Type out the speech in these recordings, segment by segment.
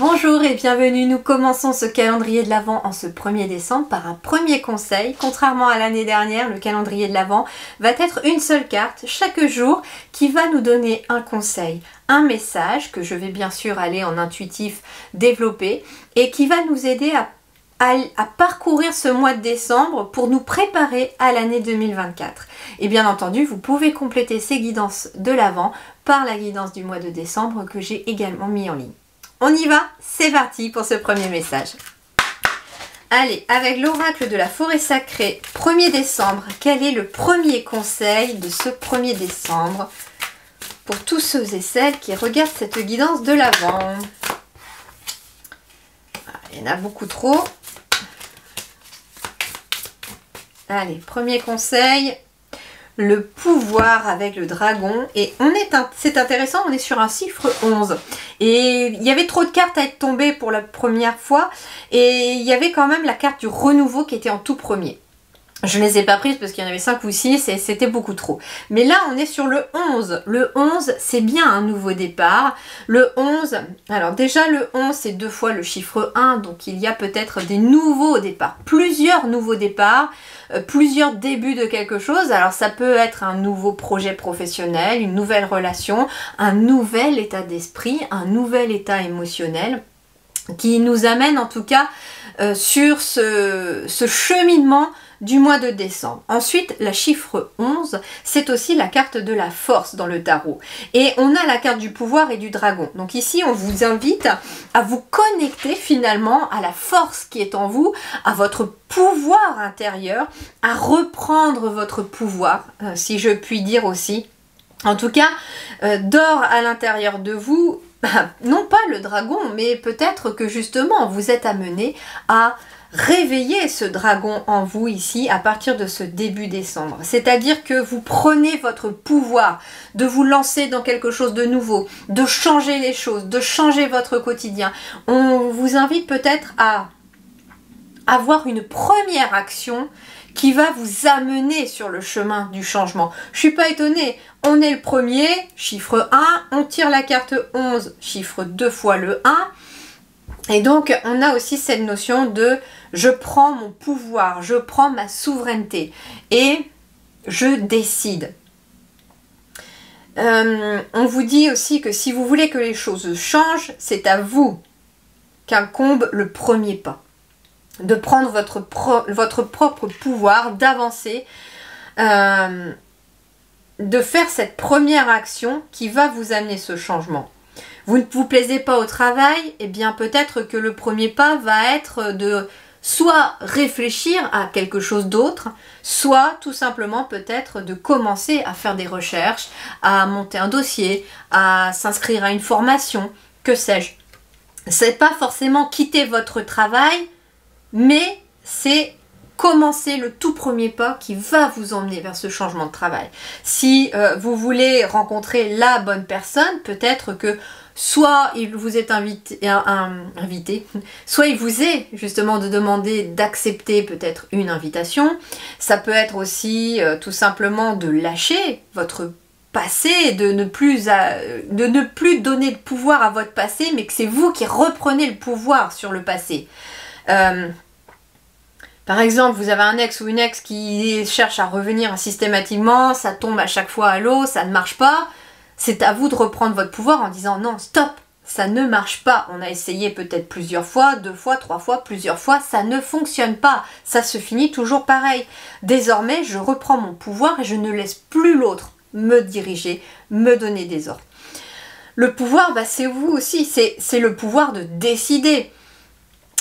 Bonjour et bienvenue, nous commençons ce calendrier de l'Avent en ce 1er décembre par un premier conseil. Contrairement à l'année dernière, le calendrier de l'Avent va être une seule carte chaque jour qui va nous donner un conseil, un message que je vais bien sûr aller en intuitif développer et qui va nous aider à parcourir ce mois de décembre pour nous préparer à l'année 2024. Et bien entendu, vous pouvez compléter ces guidances de l'Avent par la guidance du mois de décembre que j'ai également mis en ligne. On y va, c'est parti pour ce premier message. Allez, avec l'oracle de la forêt sacrée, 1er décembre, quel est le premier conseil de ce 1er décembre pour tous ceux et celles qui regardent cette guidance de l'Avent? Il y en a beaucoup trop. Allez, premier conseil, le pouvoir avec le dragon. Et c'est intéressant, on est sur un chiffre 11. Et il y avait trop de cartes à être tombées pour la première fois. Et il y avait quand même la carte du renouveau qui était en tout premier. Je ne les ai pas prises parce qu'il y en avait 5 ou 6 et c'était beaucoup trop. Mais là, on est sur le 11. Le 11, c'est bien un nouveau départ. Le 11, alors déjà le 11, c'est 2 fois le chiffre 1. Donc il y a peut-être des nouveaux départs. Plusieurs nouveaux départs, plusieurs débuts de quelque chose. Alors ça peut être un nouveau projet professionnel, une nouvelle relation, un nouvel état d'esprit, un nouvel état émotionnel qui nous amène en tout cas sur ce cheminement du mois de décembre. Ensuite, la chiffre 11, c'est aussi la carte de la force dans le tarot. Et on a la carte du pouvoir et du dragon. Donc ici, on vous invite à vous connecter finalement à la force qui est en vous, à votre pouvoir intérieur, à reprendre votre pouvoir, si je puis dire aussi. En tout cas, dort à l'intérieur de vous, non pas le dragon, mais peut-être que justement, vous êtes amené à réveiller ce dragon en vous ici à partir de ce début décembre. C'est-à-dire que vous prenez votre pouvoir de vous lancer dans quelque chose de nouveau, de changer les choses, de changer votre quotidien. On vous invite peut-être à avoir une première action qui va vous amener sur le chemin du changement. Je suis pas étonnée, on est le premier, chiffre 1, on tire la carte 11, chiffre 2 fois le 1, et donc on a aussi cette notion de je prends mon pouvoir, je prends ma souveraineté et je décide. On vous dit aussi que si vous voulez que les choses changent, c'est à vous qu'incombe le premier pas. De prendre votre propre pouvoir, d'avancer, de faire cette première action qui va vous amener ce changement. Vous ne vous plaisez pas au travail, et bien peut-être que le premier pas va être de soit réfléchir à quelque chose d'autre, soit tout simplement peut-être de commencer à faire des recherches, à monter un dossier, à s'inscrire à une formation, que sais-je. C'est pas forcément quitter votre travail, mais c'est commencer le tout premier pas qui va vous emmener vers ce changement de travail. Si vous voulez rencontrer la bonne personne, peut-être que soit il vous est invité, soit il vous est justement de demander d'accepter peut-être une invitation. Ça peut être aussi tout simplement de lâcher votre passé, de ne plus donner le pouvoir à votre passé, mais que c'est vous qui reprenez le pouvoir sur le passé. Par exemple, vous avez un ex ou une ex qui cherche à revenir systématiquement, ça tombe à chaque fois à l'eau, ça ne marche pas. C'est à vous de reprendre votre pouvoir en disant non, stop, ça ne marche pas. On a essayé peut-être plusieurs fois, 2 fois, 3 fois, plusieurs fois, ça ne fonctionne pas. Ça se finit toujours pareil. Désormais, je reprends mon pouvoir et je ne laisse plus l'autre me diriger, me donner des ordres. Le pouvoir, c'est vous aussi, c'est le pouvoir de décider.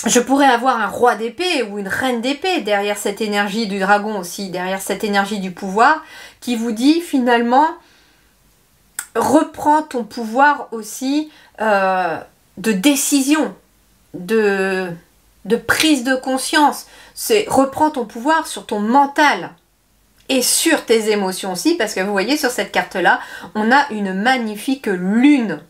Je pourrais avoir un roi d'épée ou une reine d'épée derrière cette énergie du dragon aussi, derrière cette énergie du pouvoir qui vous dit finalement reprends ton pouvoir aussi de décision, de prise de conscience. C'est reprends ton pouvoir sur ton mental et sur tes émotions aussi, parce que vous voyez sur cette carte là, on a une magnifique lune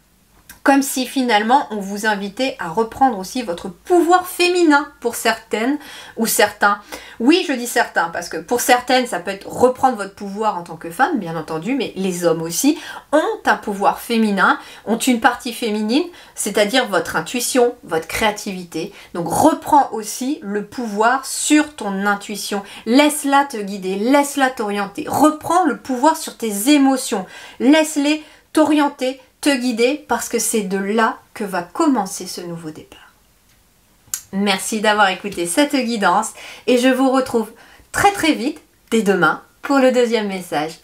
Comme si finalement on vous invitait à reprendre aussi votre pouvoir féminin pour certaines ou certains. Oui, je dis certains parce que pour certaines ça peut être reprendre votre pouvoir en tant que femme, bien entendu, mais les hommes aussi ont un pouvoir féminin, ont une partie féminine, c'est-à-dire votre intuition, votre créativité. Donc reprends aussi le pouvoir sur ton intuition. Laisse-la te guider, laisse-la t'orienter. Reprends le pouvoir sur tes émotions. Laisse-les t'orienter, te guider, parce que c'est de là que va commencer ce nouveau départ. Merci d'avoir écouté cette guidance et je vous retrouve très très vite, dès demain, pour le deuxième message.